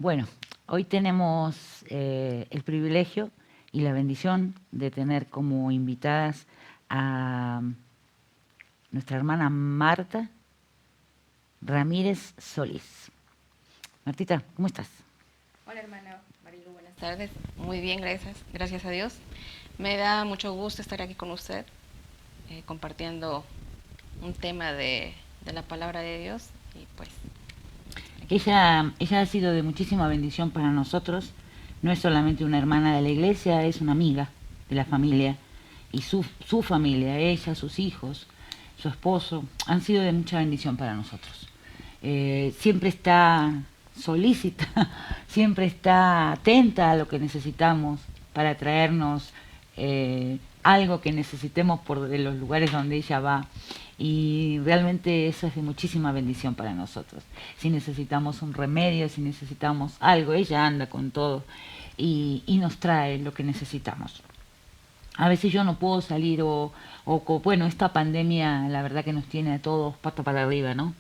Bueno, hoy tenemos el privilegio y la bendición de tener como invitadas a nuestra hermana Marta Ramírez Solís. Martita, ¿cómo estás? Hola hermana Marilu, buenas tardes. Muy bien, gracias a Dios. Me da mucho gusto estar aquí con usted, compartiendo un tema de la palabra de Dios y pues aquí estamos. Ella ha sido de muchísima bendición para nosotros. No es solamente una hermana de la iglesia, es una amiga de la familia. Y su familia, ella, sus hijos, su esposo, han sido de mucha bendición para nosotros. Siempre está solícita, siempre está atenta a lo que necesitamos para traernos algo que necesitemos por de los lugares donde ella va, y realmente eso es de muchísima bendición para nosotros. Si necesitamos un remedio, si necesitamos algo, ella anda con todo y nos trae lo que necesitamos. A veces yo no puedo salir bueno, esta pandemia la verdad que nos tiene a todos pata para arriba, ¿no?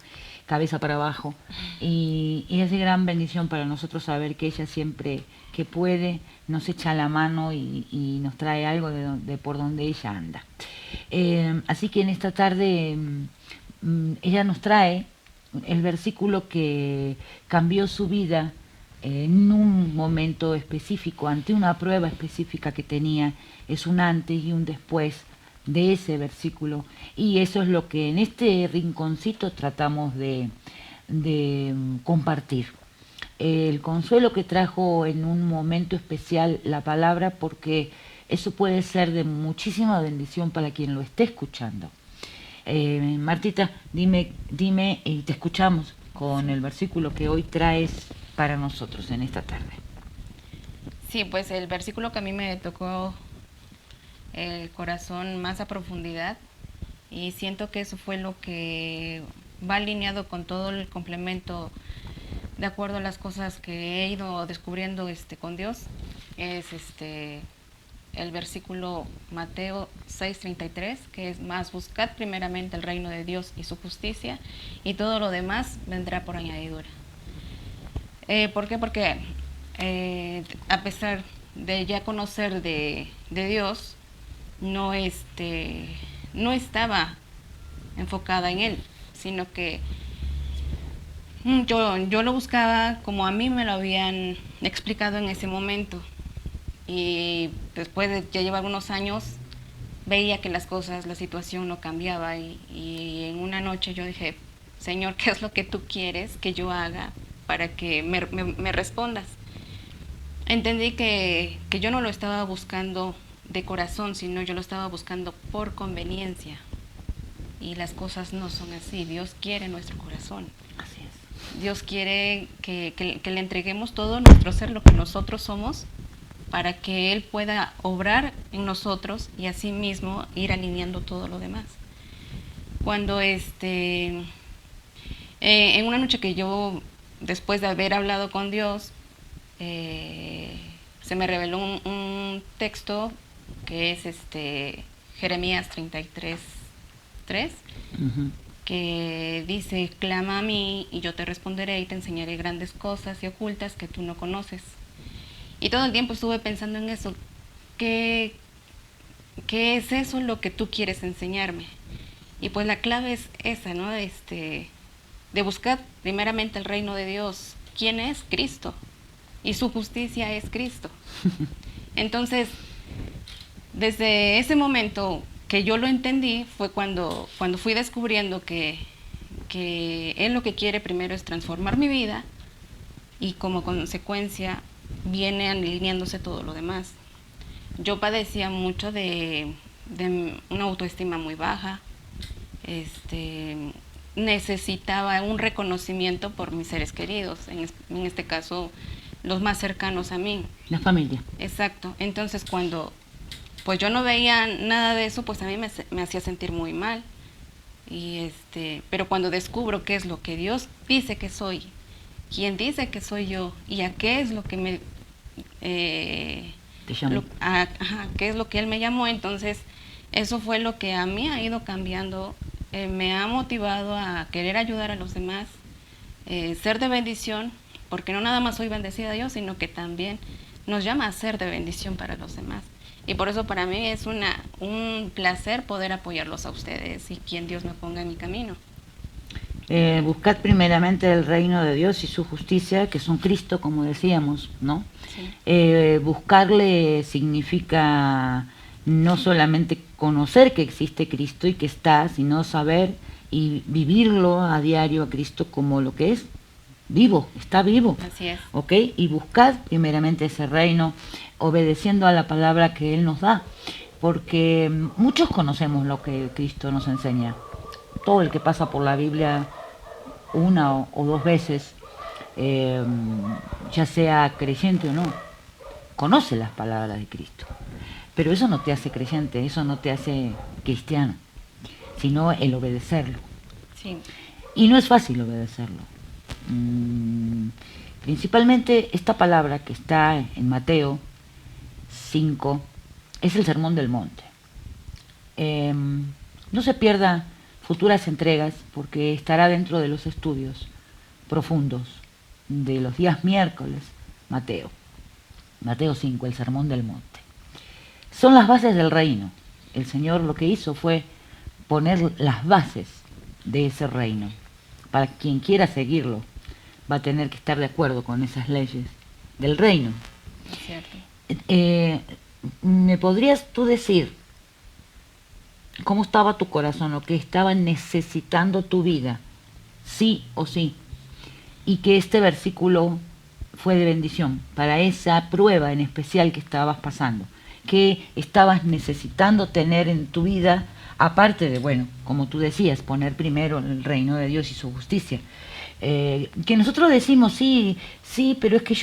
Cabeza para abajo. Y es de gran bendición para nosotros saber que ella siempre que puede nos echa la mano y nos trae algo de por donde ella anda. Así que en esta tarde ella nos trae el versículo que cambió su vida en un momento específico, ante una prueba específica que tenía. Es un antes y un después de ese versículo, y eso es lo que en este rinconcito tratamos de compartir. El consuelo que trajo en un momento especial la palabra, porque eso puede ser de muchísima bendición para quien lo esté escuchando. Martita, dime y te escuchamos con Sí. el versículo que hoy traes para nosotros en esta tarde. Sí, pues el versículo que a mí me tocó el corazón más a profundidad y siento que eso fue lo que va alineado con todo el complemento de acuerdo a las cosas que he ido descubriendo con Dios. Es el versículo Mateo 6:33, que es: más buscad primeramente el reino de Dios y su justicia, y todo lo demás vendrá por añadidura. ¿Por qué? Porque a pesar de ya conocer de Dios, no, no estaba enfocada en Él, sino que yo lo buscaba como a mí me lo habían explicado en ese momento. Y después de ya llevar unos años, veía que las cosas, la situación no cambiaba y en una noche yo dije: Señor, ¿qué es lo que tú quieres que yo haga para que me respondas? Entendí que yo no lo estaba buscando de corazón, sino yo lo estaba buscando por conveniencia. Y las cosas no son así. Dios quiere nuestro corazón. Así es. Dios quiere que le entreguemos todo nuestro ser, lo que nosotros somos, para que Él pueda obrar en nosotros y así mismo ir alineando todo lo demás. Cuando en una noche que yo, después de haber hablado con Dios, se me reveló un texto que es Jeremías 33:3, Ujú. que dice: clama a mí y yo te responderé y te enseñaré grandes cosas y ocultas que tú no conoces. Y todo el tiempo estuve pensando en eso. ¿Qué, qué es eso lo que tú quieres enseñarme? Y pues la clave es esa, ¿no? De buscar primeramente el reino de Dios. ¿Quién es? Cristo. Y su justicia es Cristo. Entonces, desde ese momento que yo lo entendí, fue cuando fui descubriendo que Él lo que quiere primero es transformar mi vida y como consecuencia viene alineándose todo lo demás. Yo padecía mucho de una autoestima muy baja, este, necesitaba un reconocimiento por mis seres queridos, en este caso los más cercanos a mí. La familia. Exacto. Entonces cuando pues yo no veía nada de eso, pues a mí me hacía sentir muy mal. Pero cuando descubro qué es lo que Dios dice que soy, quién dice que soy yo y a qué es lo que me Te llamo. qué es lo que Él me llamó, entonces eso fue lo que a mí ha ido cambiando, me ha motivado a querer ayudar a los demás, ser de bendición porque no nada más soy bendecida yo, sino que también nos llama a ser de bendición para los demás. Y por eso para mí es un placer poder apoyarlos a ustedes y quien Dios me ponga en mi camino. Buscad primeramente el reino de Dios y su justicia, que son Cristo, como decíamos, ¿no? Sí. Buscarle significa no solamente conocer que existe Cristo y que está, sino saber y vivirlo a diario a Cristo como lo que es, vivo, está vivo. Así es. ¿Ok? Y buscad primeramente ese reino, obedeciendo a la palabra que Él nos da, porque muchos conocemos lo que Cristo nos enseña. Todo el que pasa por la Biblia una o dos veces, ya sea creyente o no, conoce las palabras de Cristo. Pero eso no te hace creyente, eso no te hace cristiano, sino el obedecerlo. Sí. Y no es fácil obedecerlo. Principalmente esta palabra que está en Mateo 5 es el Sermón del Monte. No se pierda futuras entregas porque estará dentro de los estudios profundos de los días miércoles, Mateo 5, el Sermón del Monte. Son las bases del reino. El Señor lo que hizo fue poner las bases de ese reino. Para quien quiera seguirlo, va a tener que estar de acuerdo con esas leyes del reino. Es cierto. ¿Me podrías tú decir cómo estaba tu corazón, lo que estaba necesitando tu vida, sí o sí? Y que este versículo fue de bendición para esa prueba en especial que estabas pasando. ¿Qué estabas necesitando tener en tu vida? Aparte de, bueno, como tú decías, poner primero el reino de Dios y su justicia. Que nosotros decimos, sí, pero es que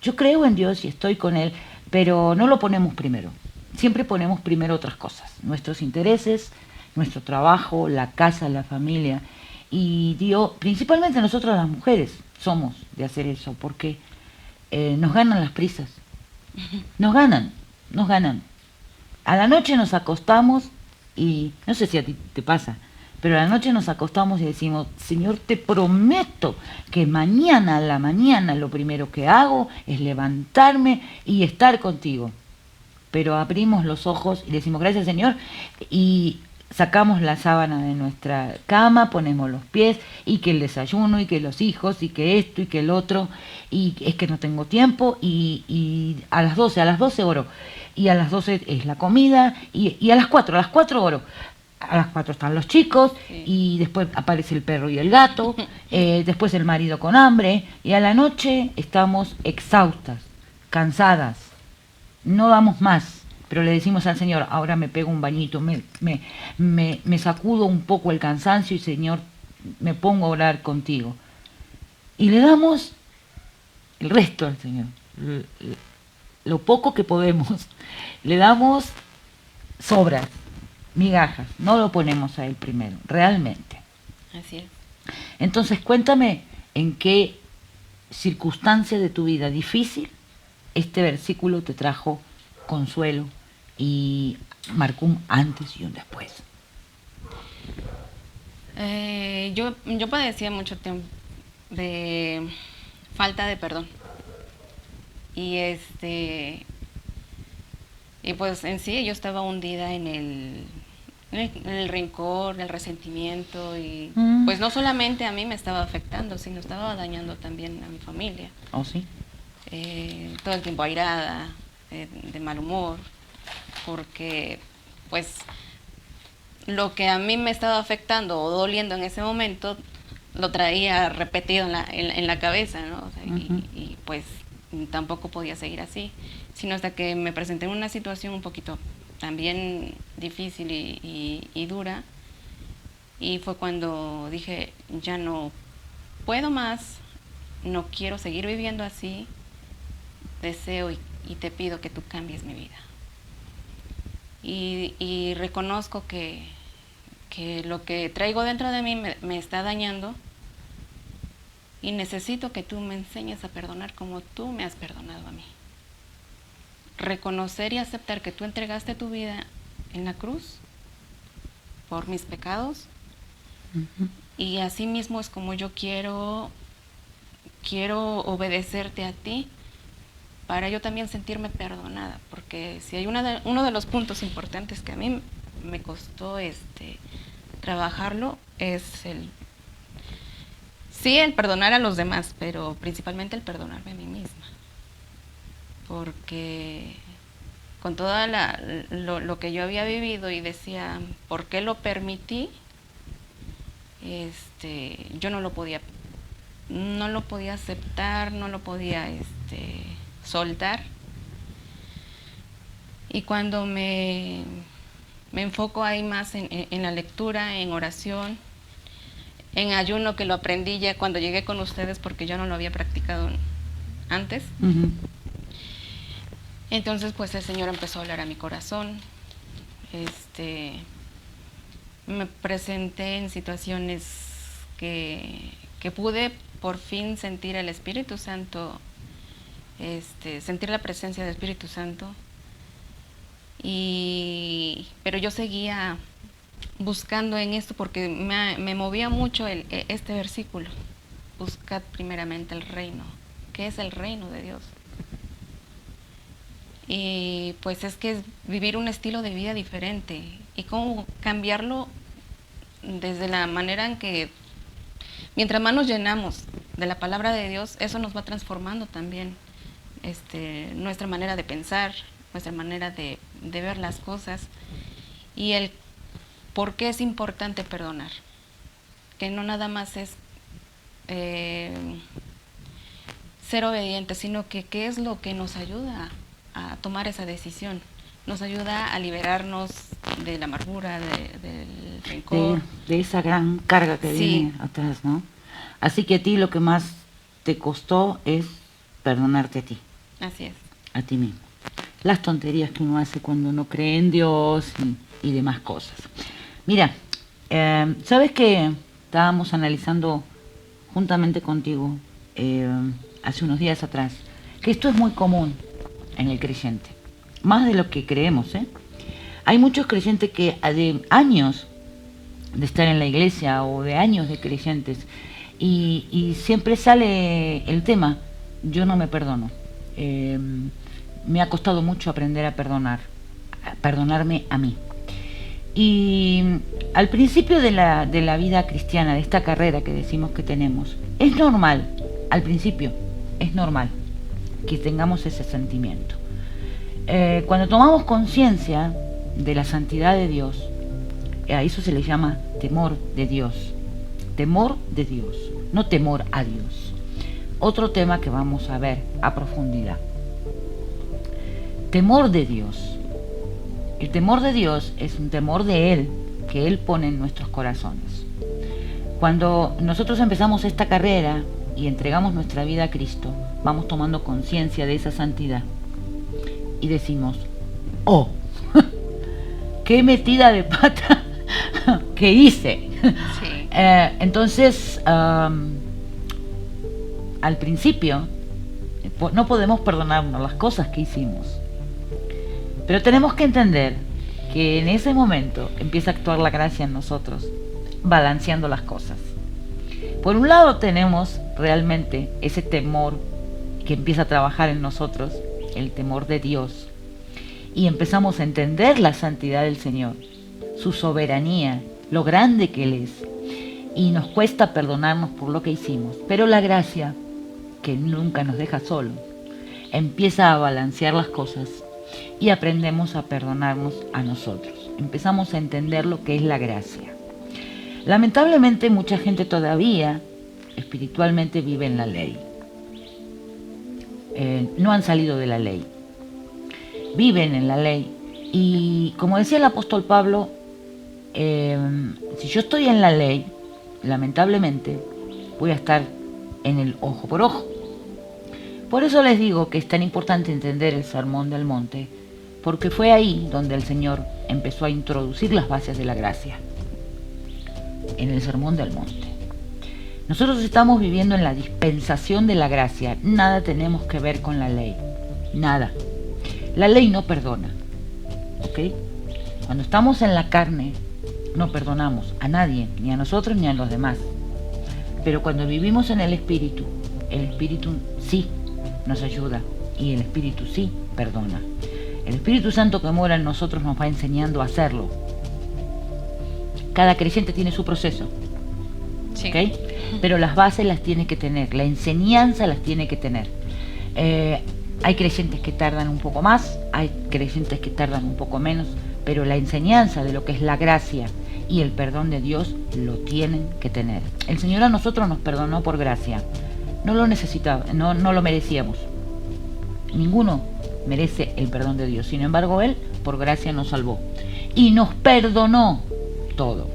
yo creo en Dios y estoy con Él, pero no lo ponemos primero. Siempre ponemos primero otras cosas, nuestros intereses, nuestro trabajo, la casa, la familia. Y Dios, principalmente nosotros las mujeres, somos de hacer eso, porque nos ganan las prisas. Nos ganan. A la noche nos acostamos y no sé si a ti te pasa, pero a la noche nos acostamos y decimos, Señor, te prometo que mañana a la mañana lo primero que hago es levantarme y estar contigo. Pero abrimos los ojos y decimos, gracias Señor, y sacamos la sábana de nuestra cama, ponemos los pies, y que el desayuno, y que los hijos, y que esto, y que el otro, y es que no tengo tiempo, y a las 12 oro, y a las 12 es la comida, y a las 4 oro. A las 4 están los chicos, Sí. y después aparece el perro y el gato, después el marido con hambre, y a la noche estamos exhaustas, cansadas, no damos más, pero le decimos al Señor, ahora me pego un bañito, me sacudo un poco el cansancio y Señor, me pongo a orar contigo. Y le damos el resto al Señor, lo poco que podemos, le damos sobras, migajas, no lo ponemos a Él primero, realmente. Así es. Entonces cuéntame en qué circunstancia de tu vida difícil este versículo te trajo consuelo y marcó un antes y un después. Yo padecía mucho tiempo de falta de perdón. Y y pues en sí yo estaba hundida en el rencor, el resentimiento y pues no solamente a mí me estaba afectando, sino estaba dañando también a mi familia. ¿Oh, sí? Todo el tiempo airada, de mal humor, porque pues lo que a mí me estaba afectando o doliendo en ese momento lo traía repetido en la cabeza, ¿no? O sea, y pues tampoco podía seguir así, sino hasta que me presenté en una situación un poquito también difícil y dura, y fue cuando dije, ya no puedo más, no quiero seguir viviendo así, deseo y te pido que tú cambies mi vida. Y reconozco que lo que traigo dentro de mí me está dañando y necesito que tú me enseñes a perdonar como tú me has perdonado a mí. Reconocer y aceptar que tú entregaste tu vida en la cruz por mis pecados, y así mismo es como yo quiero quiero obedecerte a ti para yo también sentirme perdonada, porque si hay uno de los puntos importantes que a mí me costó trabajarlo es el perdonar a los demás, pero principalmente el perdonarme a mí misma, porque con todo lo que yo había vivido y decía, ¿por qué lo permití? Yo no lo podía aceptar, no lo podía soltar. Y cuando me enfoco ahí más en la lectura, en oración, en ayuno, que lo aprendí ya cuando llegué con ustedes porque yo no lo había practicado antes. Uh-huh. Entonces pues el Señor empezó a hablar a mi corazón. Me presenté en situaciones que pude por fin sentir el Espíritu Santo, sentir la presencia del Espíritu Santo, pero yo seguía buscando en esto porque me movía mucho este versículo: buscad primeramente el reino. ¿Qué es el reino de Dios? Y pues es que es vivir un estilo de vida diferente, y cómo cambiarlo desde la manera en que mientras más nos llenamos de la palabra de Dios, eso nos va transformando también nuestra manera de pensar, nuestra manera de ver las cosas, y el por qué es importante perdonar, que no nada más es ser obediente, sino que qué es lo que nos ayuda a tomar esa decisión. Nos ayuda a liberarnos de la amargura, del rencor. De esa gran carga que viene atrás, ¿no? Así que a ti lo que más te costó es perdonarte a ti. Así es. A ti mismo. Las tonterías que uno hace cuando no cree en Dios y demás cosas. Mira, ¿sabes que estábamos analizando juntamente contigo hace unos días atrás? Que esto es muy común en el creyente, más de lo que creemos, ¿eh? Hay muchos creyentes que de años de estar en la iglesia o de años de creyentes y siempre sale el tema: yo no me perdono. Me ha costado mucho aprender a perdonarme a mí. Y al principio de la vida cristiana, de esta carrera que decimos que tenemos, es normal, al principio, es normal que tengamos ese sentimiento. Cuando tomamos conciencia de la santidad de Dios, a eso se le llama temor de Dios. Temor de Dios, no temor a Dios. Otro tema que vamos a ver a profundidad. Temor de Dios. El temor de Dios es un temor de Él, que Él pone en nuestros corazones. Cuando nosotros empezamos esta carrera y entregamos nuestra vida a Cristo, vamos tomando conciencia de esa santidad y decimos: ¡oh! ¡Qué metida de pata que hice! Sí. Entonces, al principio no podemos perdonarnos las cosas que hicimos, pero tenemos que entender que en ese momento empieza a actuar la gracia en nosotros, balanceando las cosas. Por un lado tenemos realmente ese temor que empieza a trabajar en nosotros, el temor de Dios, y empezamos a entender la santidad del Señor, su soberanía, lo grande que Él es, y nos cuesta perdonarnos por lo que hicimos, pero la gracia, que nunca nos deja solos, empieza a balancear las cosas y aprendemos a perdonarnos a nosotros. Empezamos a entender lo que es la gracia. Lamentablemente mucha gente todavía espiritualmente vive en la ley. No han salido de la ley. Viven en la ley. Y como decía el apóstol Pablo, si yo estoy en la ley, lamentablemente voy a estar en el ojo por ojo. Por eso les digo que es tan importante entender el Sermón del Monte, porque fue ahí donde el Señor empezó a introducir las bases de la gracia, en el Sermón del Monte. Nosotros estamos viviendo en la dispensación de la gracia, nada tenemos que ver con la ley, nada. La ley no perdona, ¿ok? Cuando estamos en la carne, no perdonamos a nadie, ni a nosotros ni a los demás. Pero cuando vivimos en el Espíritu, el Espíritu sí nos ayuda y el Espíritu sí perdona. El Espíritu Santo que mora en nosotros nos va enseñando a hacerlo. Cada creyente tiene su proceso, Sí. ¿ok? Pero las bases las tiene que tener, la enseñanza las tiene que tener. Hay creyentes que tardan un poco más, hay creyentes que tardan un poco menos, pero la enseñanza de lo que es la gracia y el perdón de Dios lo tienen que tener. El Señor a nosotros nos perdonó por gracia. No lo necesitaba, no lo merecíamos. Ninguno merece el perdón de Dios. Sin embargo, Él por gracia nos salvó y nos perdonó todo.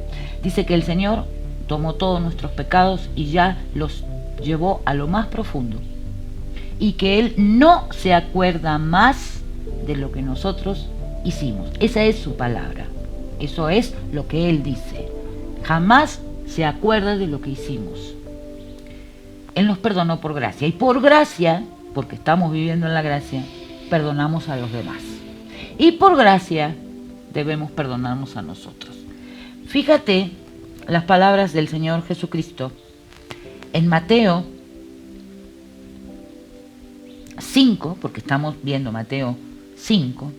Dice que el Señor tomó todos nuestros pecados y ya los llevó a lo más profundo, y que Él no se acuerda más de lo que nosotros hicimos. Esa es su palabra, eso es lo que Él dice. Jamás se acuerda de lo que hicimos. Él nos perdonó por gracia, y por gracia, porque estamos viviendo en la gracia, perdonamos a los demás, y por gracia debemos perdonarnos a nosotros. Fíjate las palabras del Señor Jesucristo en Mateo 5, porque estamos viendo Mateo 5,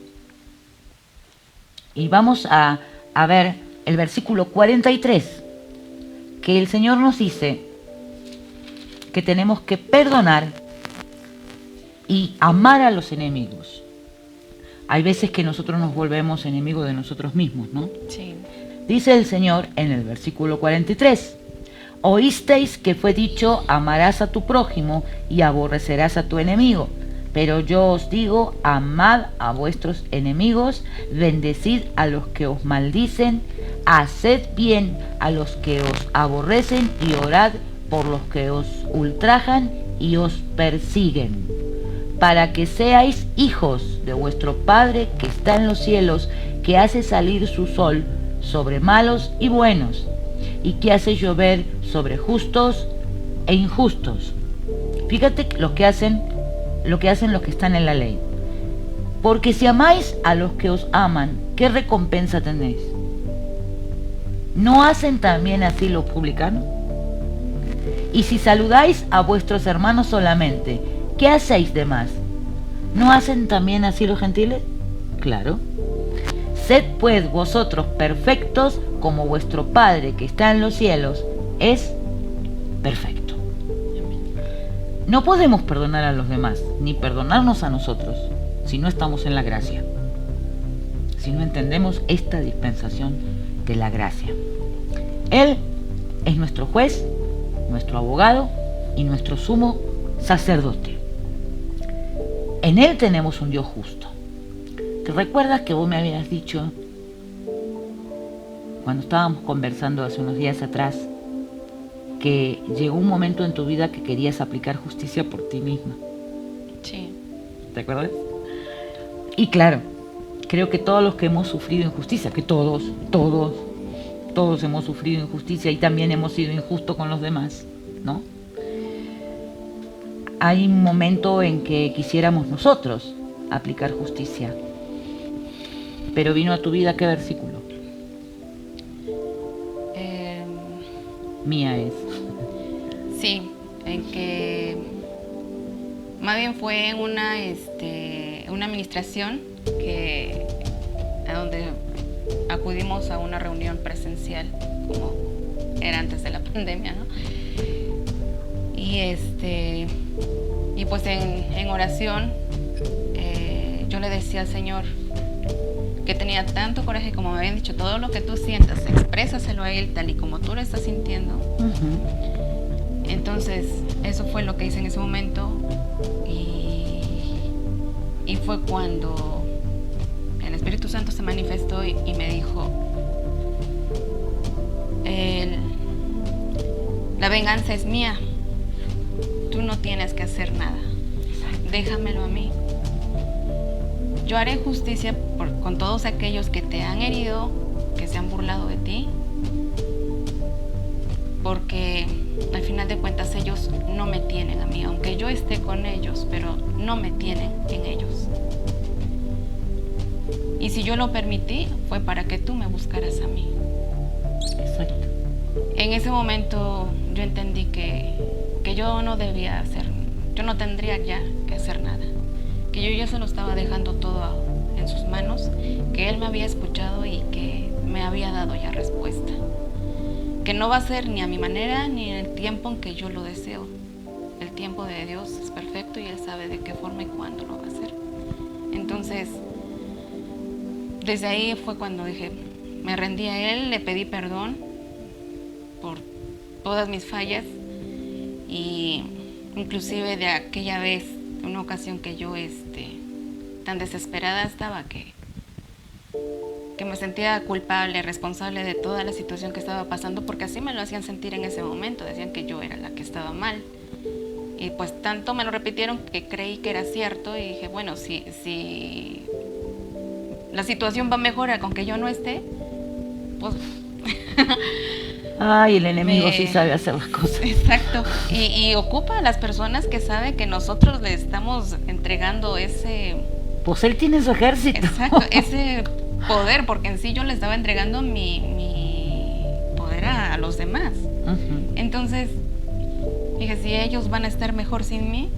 y vamos a ver el versículo 43, que el Señor nos dice que tenemos que perdonar y amar a los enemigos. Hay veces que nosotros nos volvemos enemigos de nosotros mismos, ¿no? Sí. Dice el Señor en el versículo 43, oísteis que fue dicho, amarás a tu prójimo y aborrecerás a tu enemigo. Pero yo os digo, amad a vuestros enemigos, bendecid a los que os maldicen, haced bien a los que os aborrecen y orad por los que os ultrajan y os persiguen, para que seáis hijos de vuestro Padre que está en los cielos, que hace salir su sol sobre malos y buenos, y que hace llover sobre justos e injustos. Fíjate lo que hacen los que están en la ley. Porque si amáis a los que os aman, ¿qué recompensa tenéis? ¿No hacen también así los publicanos? Y si saludáis a vuestros hermanos solamente, ¿qué hacéis de más? ¿No hacen también así los gentiles? Claro. Sed pues vosotros perfectos como vuestro Padre que está en los cielos es perfecto. No podemos perdonar a los demás, ni perdonarnos a nosotros, si no estamos en la gracia, si no entendemos esta dispensación de la gracia. Él es nuestro juez, nuestro abogado y nuestro sumo sacerdote. En Él tenemos un Dios justo. ¿Te recuerdas que vos me habías dicho, cuando estábamos conversando hace unos días atrás, que llegó un momento en tu vida que querías aplicar justicia por ti misma? Sí. ¿Te acuerdas? Y claro, creo que todos los que hemos sufrido injusticia, que todos hemos sufrido injusticia y también hemos sido injustos con los demás, ¿no? Hay un momento en que quisiéramos nosotros aplicar justicia. Pero vino a tu vida, ¿qué versículo? Mía es. Sí, en que más bien fue en una administración a donde acudimos a una reunión presencial, como era antes de la pandemia, ¿no? Y pues en oración yo le decía al Señor que tenía tanto coraje, como me habían dicho, todo lo que tú sientas, exprésaselo a Él tal y como tú lo estás sintiendo. Uh-huh. Entonces, eso fue lo que hice en ese momento, y fue cuando el Espíritu Santo se manifestó y me dijo, la venganza es mía, tú no tienes que hacer nada, déjamelo a mí. Yo haré justicia con todos aquellos que te han herido, que se han burlado de ti, porque al final de cuentas ellos no me tienen a mí, aunque yo esté con ellos, pero no me tienen en ellos. Y si yo lo permití, fue para que tú me buscaras a mí. Exacto. En ese momento yo entendí que yo no debía hacer yo no tendría ya que hacer nada, que yo ya se lo estaba dejando todo en sus manos, que Él me había escuchado y que me había dado ya respuesta, que no va a ser ni a mi manera ni en el tiempo en que yo lo deseo. El tiempo de Dios es perfecto y Él sabe de qué forma y cuándo lo va a hacer. Entonces, desde ahí fue cuando dije, me rendí a Él, le pedí perdón por todas mis fallas, y inclusive de aquella vez, una ocasión que yo tan desesperada estaba que me sentía culpable, responsable de toda la situación que estaba pasando, porque así me lo hacían sentir en ese momento, decían que yo era la que estaba mal. Y pues tanto me lo repitieron que creí que era cierto y dije, bueno, si la situación va a mejorar con que yo no esté, pues... Ay, el enemigo sí sabe hacer las cosas. Exacto. Y ocupa a las personas que sabe que nosotros le estamos entregando ese... Pues él tiene su ejército. Exacto, ese poder, porque en sí yo le estaba entregando mi poder a los demás. Entonces, dije, si ellos van a estar mejor sin mí,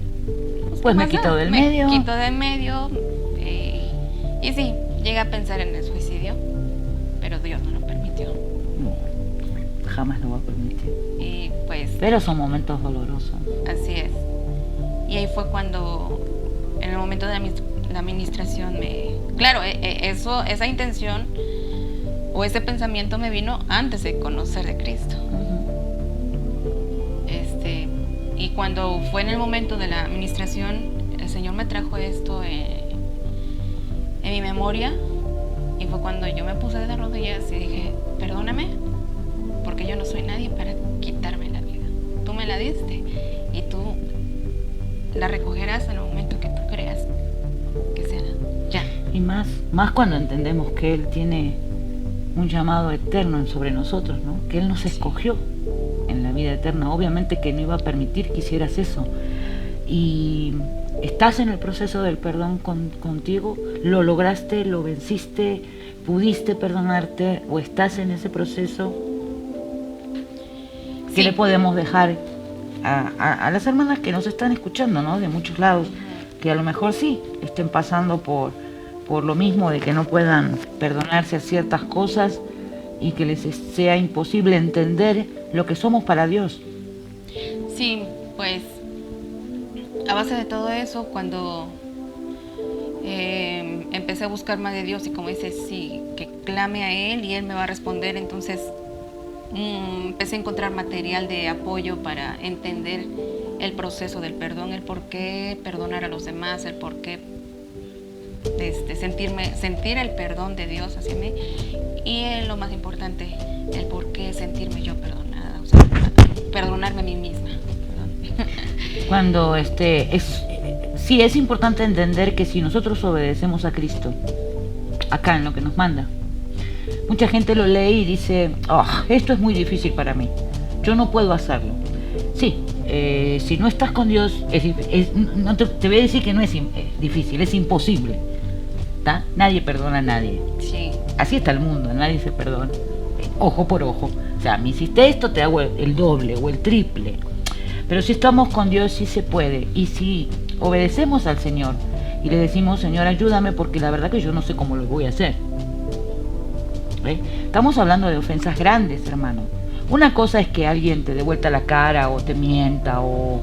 pues me quito del medio. Me quito del medio. Y sí, llegué a pensar en el suicidio, pero Dios no lo permitió. No, jamás lo va a permitir. Y pues... Pero son momentos dolorosos. Así es. Y ahí fue cuando, en el momento de la administración, claro, esa intención o ese pensamiento me vino antes de conocer de Cristo. Y cuando fue en el momento de la administración, el Señor me trajo esto en mi memoria, y fue cuando yo me puse de rodillas y dije, perdóname, porque yo no soy nadie para quitarme la vida. Tú me la diste y tú la recogerás en el momento que tú creas que sea ya. Y más cuando entendemos que Él tiene un llamado eterno sobre nosotros, ¿no? Que Él nos escogió en la vida eterna. Obviamente que no iba a permitir que hicieras eso. Y estás en el proceso del perdón contigo, lo lograste, lo venciste, pudiste perdonarte, o estás en ese proceso. ¿Qué Sí. le podemos dejar a las hermanas que nos están escuchando, ¿no? De muchos lados, que a lo mejor sí estén pasando por lo mismo, de que no puedan perdonarse a ciertas cosas y que les sea imposible entender lo que somos para Dios? Sí, pues a base de todo eso, cuando empecé a buscar más de Dios, y como dices, sí, que clame a Él y Él me va a responder, entonces empecé a encontrar material de apoyo para entender el proceso del perdón, el por qué perdonar a los demás, el por qué sentir el perdón de Dios hacia mí, y lo más importante, el por qué sentirme yo perdonada, o sea, perdonarme a mí misma. Cuando sí es importante entender que si nosotros obedecemos a Cristo, acá en lo que nos manda, mucha gente lo lee y dice, esto es muy difícil para mí, yo no puedo hacerlo. Sí, si no estás con Dios, no te voy a decir que no es difícil, es imposible. ¿Tá? Nadie perdona a nadie. Sí. Así está el mundo, nadie se perdona. Ojo por ojo. O sea, me hiciste esto, te hago el doble o el triple. Pero si estamos con Dios, sí se puede. Y si obedecemos al Señor y le decimos, Señor, ayúdame, porque la verdad que yo no sé cómo lo voy a hacer. Estamos hablando de ofensas grandes, hermano. Una cosa es que alguien te dé vuelta la cara o te mienta o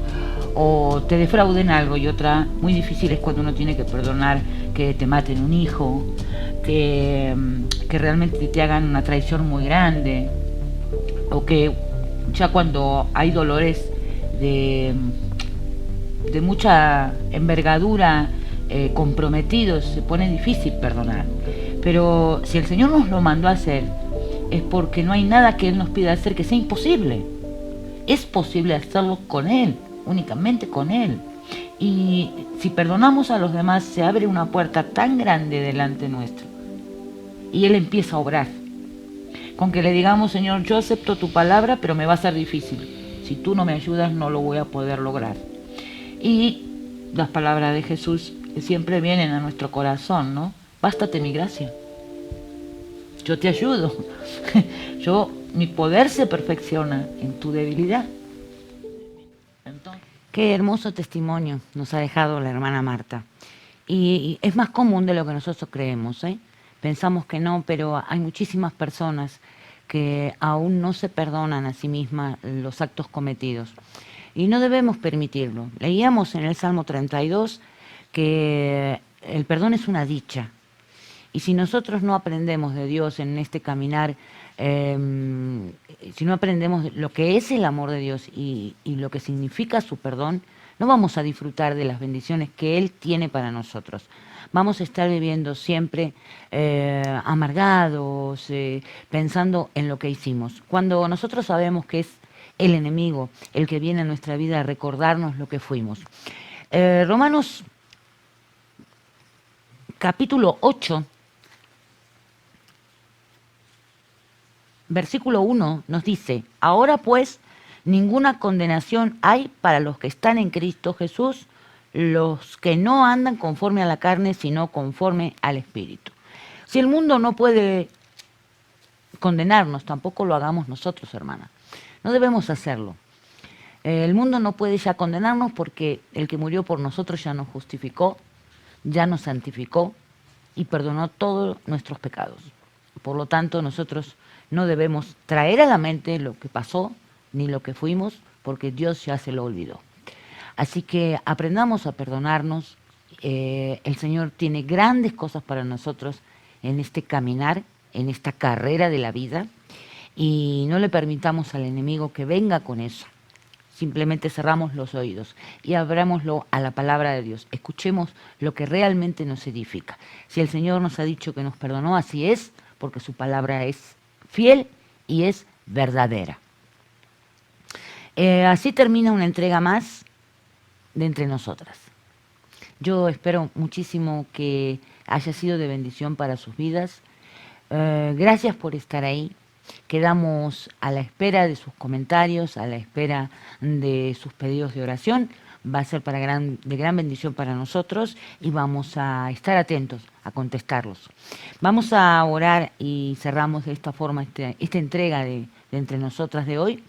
te defrauden algo, y otra muy difícil es cuando uno tiene que perdonar que te maten un hijo, que realmente te hagan una traición muy grande, o que ya cuando hay dolores de mucha envergadura comprometidos, se pone difícil perdonar. Pero si el Señor nos lo mandó a hacer, es porque no hay nada que Él nos pida hacer que sea imposible. Es posible hacerlo con Él, únicamente con Él. Y si perdonamos a los demás, se abre una puerta tan grande delante nuestro, y Él empieza a obrar. Con que le digamos, Señor, yo acepto tu palabra, pero me va a ser difícil. Si tú no me ayudas, no lo voy a poder lograr. Y las palabras de Jesús que siempre vienen a nuestro corazón, ¿no? Bástate mi gracia. Yo te ayudo. Mi poder se perfecciona en tu debilidad. Entonces, Qué hermoso testimonio nos ha dejado la hermana Marta. Y es más común de lo que nosotros creemos, ¿eh? Pensamos que no, pero hay muchísimas personas que aún no se perdonan a sí mismas los actos cometidos. Y no debemos permitirlo. Leíamos en el Salmo 32 que el perdón es una dicha. Y si nosotros no aprendemos de Dios en este caminar, si no aprendemos lo que es el amor de Dios y lo que significa su perdón, no vamos a disfrutar de las bendiciones que Él tiene para nosotros. Vamos a estar viviendo siempre amargados, pensando en lo que hicimos. Cuando nosotros sabemos que es el enemigo el que viene a nuestra vida a recordarnos lo que fuimos. Romanos capítulo 8, versículo 1 nos dice: ahora pues ninguna condenación hay para los que están en Cristo Jesús, los que no andan conforme a la carne, sino conforme al Espíritu. Si el mundo no puede condenarnos, tampoco lo hagamos nosotros, hermana. No debemos hacerlo. El mundo no puede ya condenarnos porque el que murió por nosotros ya nos justificó, ya nos santificó y perdonó todos nuestros pecados. Por lo tanto, nosotros no debemos traer a la mente lo que pasó ni lo que fuimos, porque Dios ya se lo olvidó. Así que aprendamos a perdonarnos. El Señor tiene grandes cosas para nosotros en este caminar, en esta carrera de la vida, y no le permitamos al enemigo que venga con eso. Simplemente cerramos los oídos y abrámoslo a la palabra de Dios. Escuchemos lo que realmente nos edifica. Si el Señor nos ha dicho que nos perdonó, así es, porque su palabra es fiel y es verdadera. Así termina una entrega más de Entre Nosotras. Yo espero muchísimo que haya sido de bendición para sus vidas. Gracias por estar ahí. Quedamos a la espera de sus comentarios, a la espera de sus pedidos de oración. Va a ser de gran bendición para nosotros y vamos a estar atentos a contestarlos. Vamos a orar y cerramos de esta forma esta entrega de Entre Nosotras de hoy.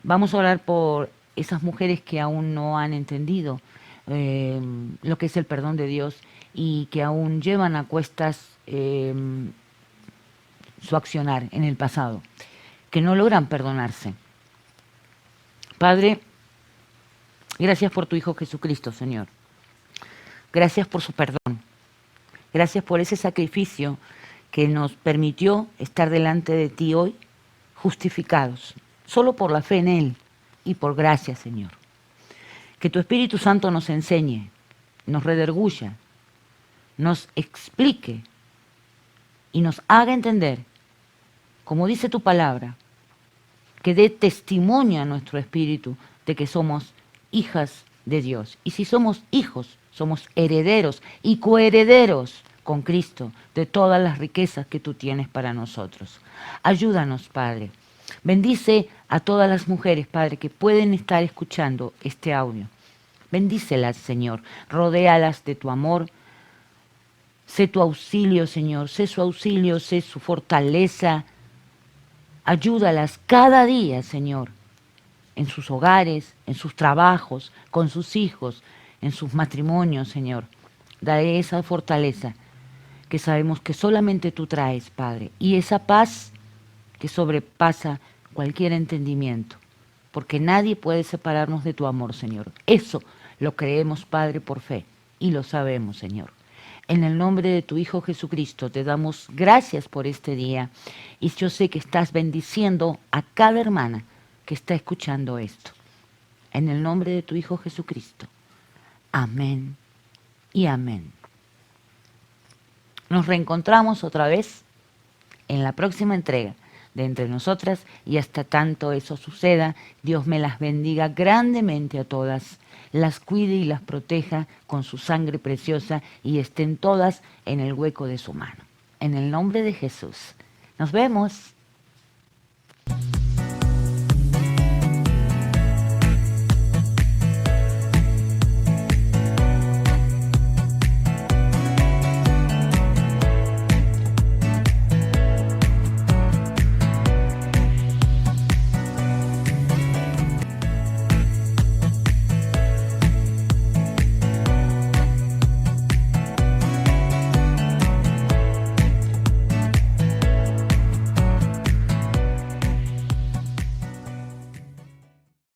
Vamos a orar por esas mujeres que aún no han entendido lo que es el perdón de Dios y que aún llevan a cuestas su accionar en el pasado, que no logran perdonarse. Padre, gracias por tu Hijo Jesucristo, Señor. Gracias por su perdón. Gracias por ese sacrificio que nos permitió estar delante de ti hoy, justificados, solo por la fe en Él y por gracia, Señor. Que tu Espíritu Santo nos enseñe, nos redarguya, nos explique y nos haga entender, como dice tu palabra, que dé testimonio a nuestro espíritu de que somos hijas de Dios. Y si somos hijos, somos herederos y coherederos con Cristo de todas las riquezas que tú tienes para nosotros. Ayúdanos, Padre. Bendice a todas las mujeres, Padre, que pueden estar escuchando este audio. Bendícelas, Señor. Rodéalas de tu amor. Sé tu auxilio, Señor. Sé su auxilio, sé su fortaleza. Ayúdalas cada día, Señor, en sus hogares, en sus trabajos, con sus hijos, en sus matrimonios, Señor. Dale esa fortaleza que sabemos que solamente tú traes, Padre, y esa paz que sobrepasa cualquier entendimiento, porque nadie puede separarnos de tu amor, Señor. Eso lo creemos, Padre, por fe, y lo sabemos, Señor. En el nombre de tu Hijo Jesucristo te damos gracias por este día y yo sé que estás bendiciendo a cada hermana que está escuchando esto. En el nombre de tu Hijo Jesucristo. Amén y amén. Nos reencontramos otra vez en la próxima entrega de Entre Nosotras y hasta tanto eso suceda, Dios me las bendiga grandemente a todas, las cuide y las proteja con su sangre preciosa y estén todas en el hueco de su mano. En el nombre de Jesús. Nos vemos.